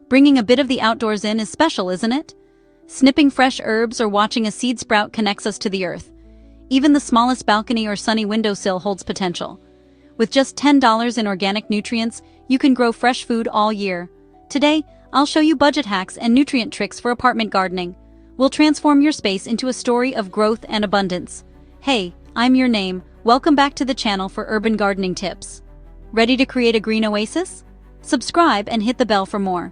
Bringing a bit of the outdoors in is special, isn't it? Snipping fresh herbs or watching a seed sprout connects us to the earth. Even the smallest balcony or sunny windowsill holds potential. With just $10 in organic nutrients, you can grow fresh food all year. Today, I'll show you budget hacks and nutrient tricks for apartment gardening. We'll transform your space into a story of growth and abundance. Hey, I'm your name. Welcome back to the channel for urban gardening tips. Ready to create a green oasis? Subscribe and hit the bell for more.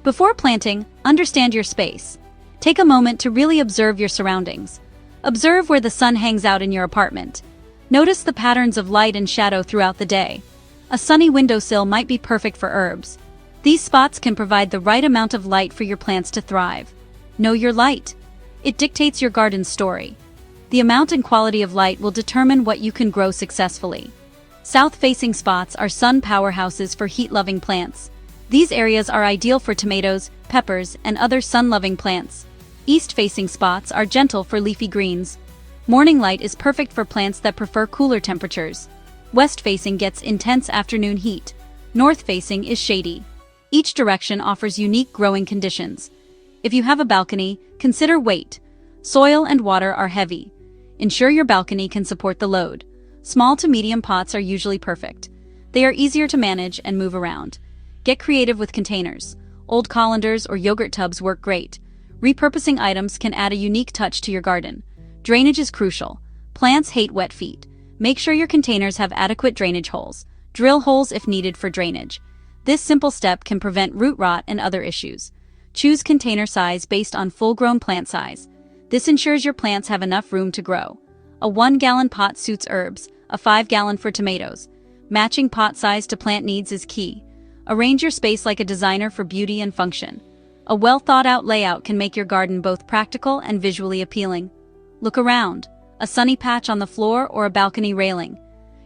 Before planting, understand your space. Take a moment to really observe your surroundings. Observe where the sun hangs out in your apartment. Notice the patterns of light and shadow throughout the day. A sunny windowsill might be perfect for herbs. These spots can provide the right amount of light for your plants to thrive. Know your light. It dictates your garden's story. The amount and quality of light will determine what you can grow successfully. South-facing spots are sun powerhouses for heat-loving plants. These areas are ideal for tomatoes, peppers, and other sun-loving plants. East-facing spots are gentle for leafy greens. Morning light is perfect for plants that prefer cooler temperatures. West-facing gets intense afternoon heat. North-facing is shady. Each direction offers unique growing conditions. If you have a balcony, consider weight. Soil and water are heavy. Ensure your balcony can support the load. Small to medium pots are usually perfect. They are easier to manage and move around. Get creative with containers. Old colanders or yogurt tubs work great. Repurposing items can add a unique touch to your garden. Drainage is crucial. Plants hate wet feet. Make sure your containers have adequate drainage holes. Drill holes if needed for drainage. This simple step can prevent root rot and other issues. Choose container size based on full-grown plant size. This ensures your plants have enough room to grow. A 1-gallon pot suits herbs, a 5-gallon for tomatoes. Matching pot size to plant needs is key. Arrange your space like a designer for beauty and function. A well-thought-out layout can make your garden both practical and visually appealing. Look around. A sunny patch on the floor or a balcony railing.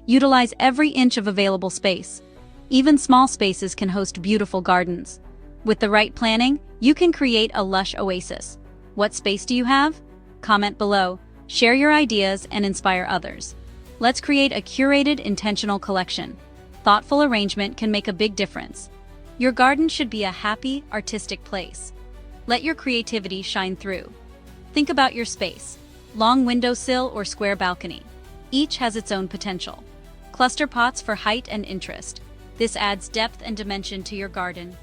Utilize every inch of available space. Even small spaces can host beautiful gardens. With the right planning, you can create a lush oasis. What space do you have? Comment below, share your ideas, and inspire others. Let's create a curated, intentional collection. Thoughtful arrangement can make a big difference. Your garden should be a happy, artistic place. Let your creativity shine through. Think about your space. Long windowsill or square balcony. Each has its own potential. Cluster pots for height and interest. This adds depth and dimension to your garden.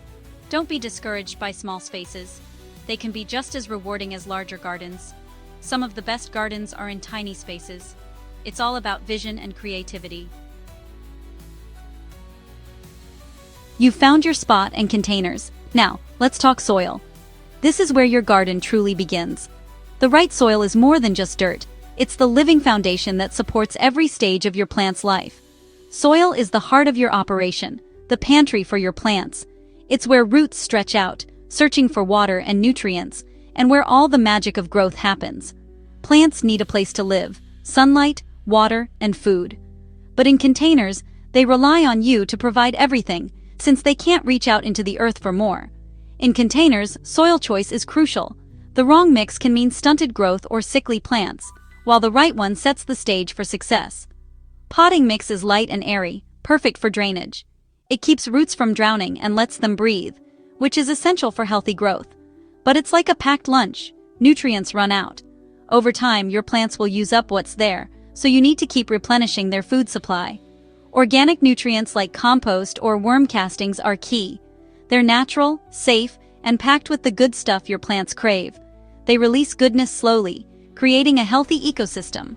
Don't be discouraged by small spaces. They can be just as rewarding as larger gardens. Some of the best gardens are in tiny spaces. It's all about vision and creativity. You've found your spot and containers. Now, let's talk soil. This is where your garden truly begins. The right soil is more than just dirt. It's the living foundation that supports every stage of your plant's life. Soil is the heart of your operation, the pantry for your plants. It's where roots stretch out, searching for water and nutrients, and where all the magic of growth happens. Plants need a place to live, sunlight, water, and food. But in containers, they rely on you to provide everything, since they can't reach out into the earth for more. In containers, soil choice is crucial. The wrong mix can mean stunted growth or sickly plants, while the right one sets the stage for success. Potting mix is light and airy, perfect for drainage. It keeps roots from drowning and lets them breathe, which is essential for healthy growth. But it's like a packed lunch. Nutrients run out. Over time, your plants will use up what's there, so you need to keep replenishing their food supply. Organic nutrients like compost or worm castings are key. They're natural, safe, and packed with the good stuff your plants crave. They release goodness slowly, creating a healthy ecosystem.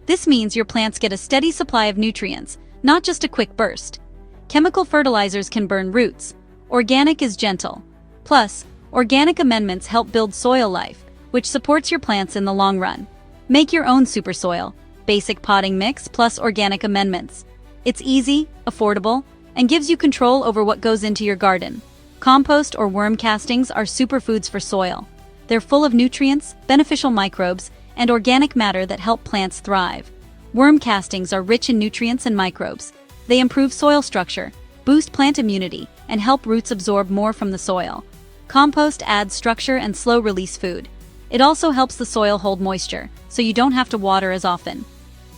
This means your plants get a steady supply of nutrients, not just a quick burst. Chemical fertilizers can burn roots. Organic is gentle. Plus, organic amendments help build soil life, which supports your plants in the long run. Make your own super soil, basic potting mix plus organic amendments. It's easy, affordable, and gives you control over what goes into your garden. Compost or worm castings are superfoods for soil. They're full of nutrients, beneficial microbes, and organic matter that help plants thrive. Worm castings are rich in nutrients and microbes. They improve soil structure, boost plant immunity, and help roots absorb more from the soil. Compost adds structure and slow-release food. It also helps the soil hold moisture, so you don't have to water as often.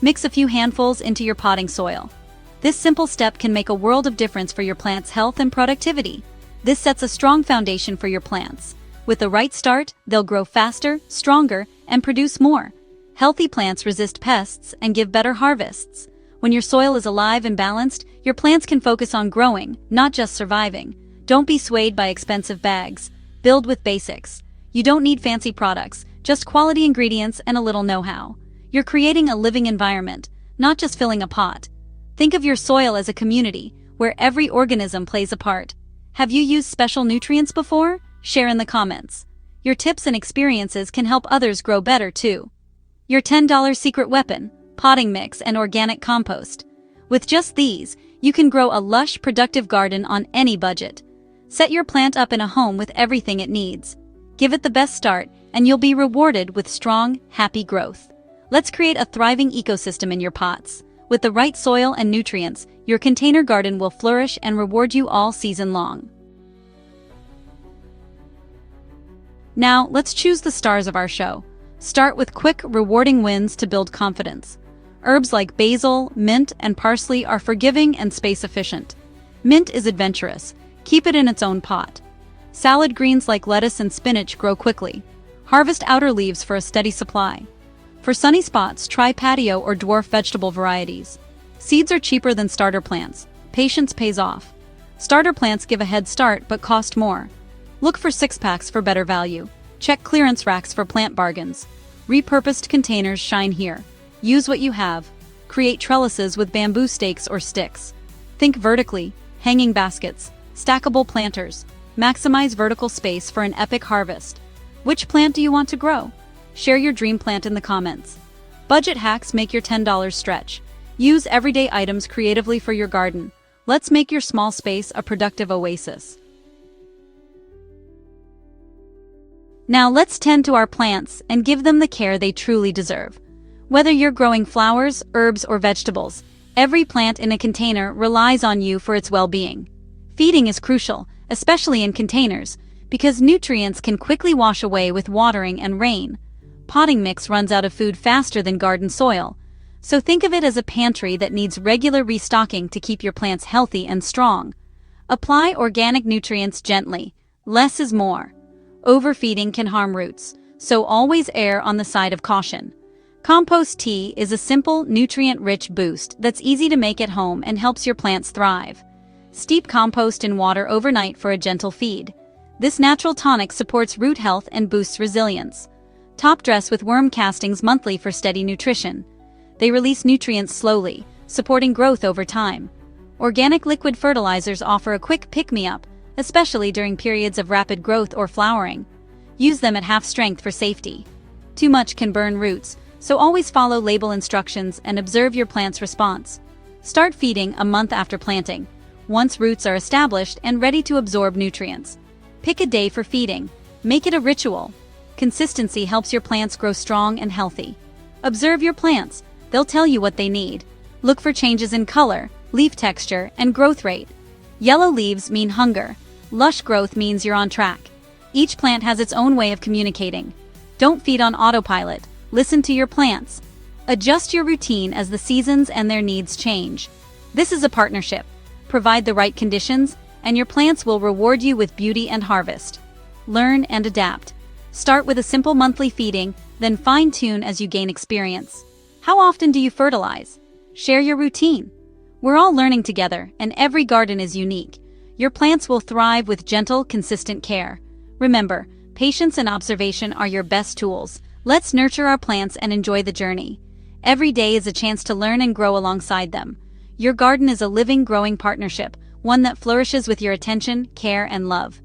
Mix a few handfuls into your potting soil. This simple step can make a world of difference for your plant's health and productivity. This sets a strong foundation for your plants. With the right start, they'll grow faster, stronger, and produce more. Healthy plants resist pests and give better harvests. When your soil is alive and balanced, your plants can focus on growing, not just surviving. Don't be swayed by expensive bags. Build with basics. You don't need fancy products, just quality ingredients and a little know-how. You're creating a living environment, not just filling a pot. Think of your soil as a community, where every organism plays a part. Have you used special nutrients before? Share in the comments. Your tips and experiences can help others grow better too. Your $10 secret weapon: potting mix and organic compost. With just these, you can grow a lush, productive garden on any budget. Set your plant up in a home with everything it needs. Give it the best start, and you'll be rewarded with strong, happy growth. Let's create a thriving ecosystem in your pots. With the right soil and nutrients, your container garden will flourish and reward you all season long. Now, let's choose the stars of our show. Start with quick, rewarding wins to build confidence. Herbs like basil, mint, and parsley are forgiving and space-efficient. Mint is adventurous. Keep it in its own pot. Salad greens like lettuce and spinach grow quickly. Harvest outer leaves for a steady supply. For sunny spots, try patio or dwarf vegetable varieties. Seeds are cheaper than starter plants. Patience pays off. Starter plants give a head start but cost more. Look for six-packs for better value. Check clearance racks for plant bargains. Repurposed containers shine here. Use what you have. Create trellises with bamboo stakes or sticks. Think vertically: hanging baskets, stackable planters. Maximize vertical space for an epic harvest. Which plant do you want to grow? Share your dream plant in the comments. Budget hacks make your $10 stretch. Use everyday items creatively for your garden. Let's make your small space a productive oasis. Now let's tend to our plants and give them the care they truly deserve. Whether you're growing flowers, herbs, or vegetables, every plant in a container relies on you for its well-being. Feeding is crucial, especially in containers, because nutrients can quickly wash away with watering and rain. Potting mix runs out of food faster than garden soil, so think of it as a pantry that needs regular restocking to keep your plants healthy and strong. Apply organic nutrients gently. Less is more. Overfeeding can harm roots, so always err on the side of caution. Compost tea is a simple, nutrient-rich boost that's easy to make at home and helps your plants thrive. Steep compost in water overnight for a gentle feed. This natural tonic supports root health and boosts resilience. Top dress with worm castings monthly for steady nutrition. They release nutrients slowly, supporting growth over time. Organic liquid fertilizers offer a quick pick-me-up, especially during periods of rapid growth or flowering. Use them at half strength for safety. Too much can burn roots, so always follow label instructions and observe your plant's response. Start feeding a month after planting, once roots are established and ready to absorb nutrients. Pick a day for feeding. Make it a ritual. Consistency helps your plants grow strong and healthy. Observe your plants. They'll tell you what they need. Look for changes in color, leaf texture, and growth rate. Yellow leaves mean hunger. Lush growth means you're on track. Each plant has its own way of communicating. Don't feed on autopilot. Listen to your plants. Adjust your routine as the seasons and their needs change. This is a partnership. Provide the right conditions, and your plants will reward you with beauty and harvest. Learn and adapt. Start with a simple monthly feeding, then fine-tune as you gain experience. How often do you fertilize? Share your routine. We're all learning together, and every garden is unique. Your plants will thrive with gentle, consistent care. Remember, patience and observation are your best tools. Let's nurture our plants and enjoy the journey. Every day is a chance to learn and grow alongside them. Your garden is a living, growing partnership, one that flourishes with your attention, care, and love.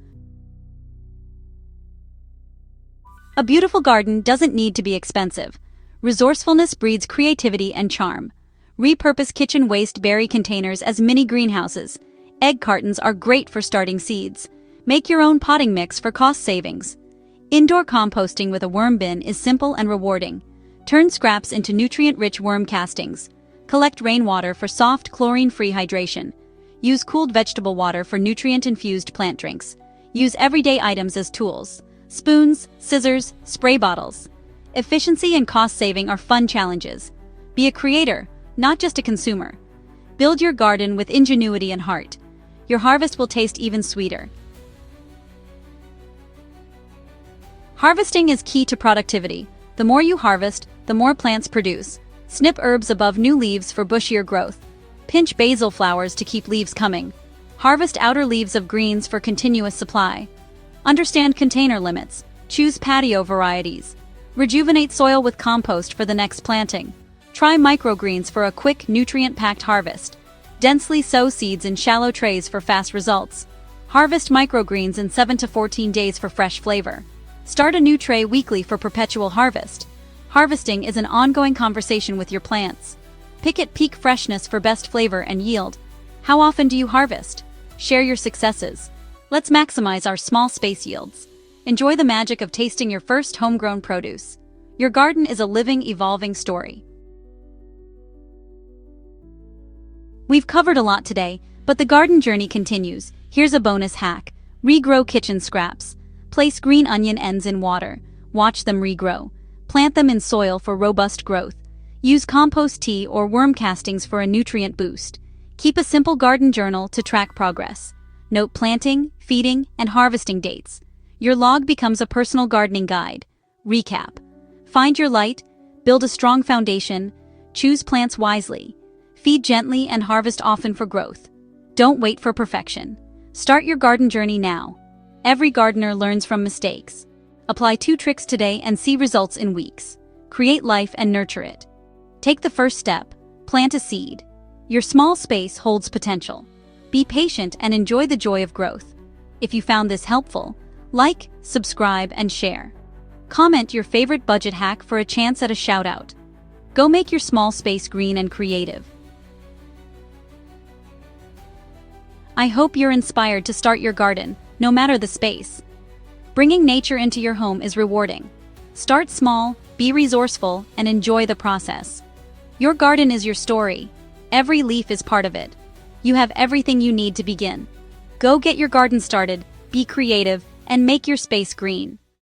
A beautiful garden doesn't need to be expensive. Resourcefulness breeds creativity and charm. Repurpose kitchen waste berry containers as mini greenhouses. Egg cartons are great for starting seeds. Make your own potting mix for cost savings. Indoor composting with a worm bin is simple and rewarding. Turn scraps into nutrient-rich worm castings. Collect rainwater for soft, chlorine-free hydration. Use cooled vegetable water for nutrient-infused plant drinks. Use everyday items as tools. Spoons, scissors, spray bottles. Efficiency and cost saving are fun challenges. Be a creator, not just a consumer. Build your garden with ingenuity and heart. Your harvest will taste even sweeter. Harvesting is key to productivity. The more you harvest, the more plants produce. Snip herbs above new leaves for bushier growth. Pinch basil flowers to keep leaves coming. Harvest outer leaves of greens for continuous supply. Understand container limits. Choose patio varieties. Rejuvenate soil with compost for the next planting. Try microgreens for a quick, nutrient-packed harvest. Densely sow seeds in shallow trays for fast results. Harvest microgreens in 7 to 14 days for fresh flavor. Start a new tray weekly for perpetual harvest. Harvesting is an ongoing conversation with your plants. Pick at peak freshness for best flavor and yield. How often do you harvest? Share your successes. Let's maximize our small space yields. Enjoy the magic of tasting your first homegrown produce. Your garden is a living, evolving story. We've covered a lot today, but the garden journey continues. Here's a bonus hack. Regrow kitchen scraps. Place green onion ends in water. Watch them regrow. Plant them in soil for robust growth. Use compost tea or worm castings for a nutrient boost. Keep a simple garden journal to track progress. Note planting, feeding, and harvesting dates. Your log becomes a personal gardening guide. Recap. Find your light, build a strong foundation, choose plants wisely. Feed gently and harvest often for growth. Don't wait for perfection. Start your garden journey now. Every gardener learns from mistakes. Apply 2 tricks today and see results in weeks. Create life and nurture it. Take the first step. Plant a seed. Your small space holds potential. Be patient and enjoy the joy of growth. If you found this helpful, like, subscribe, and share. Comment your favorite budget hack for a chance at a shout-out. Go make your small space green and creative. I hope you're inspired to start your garden, no matter the space. Bringing nature into your home is rewarding. Start small, be resourceful, and enjoy the process. Your garden is your story. Every leaf is part of it. You have everything you need to begin. Go get your garden started, be creative, and make your space green.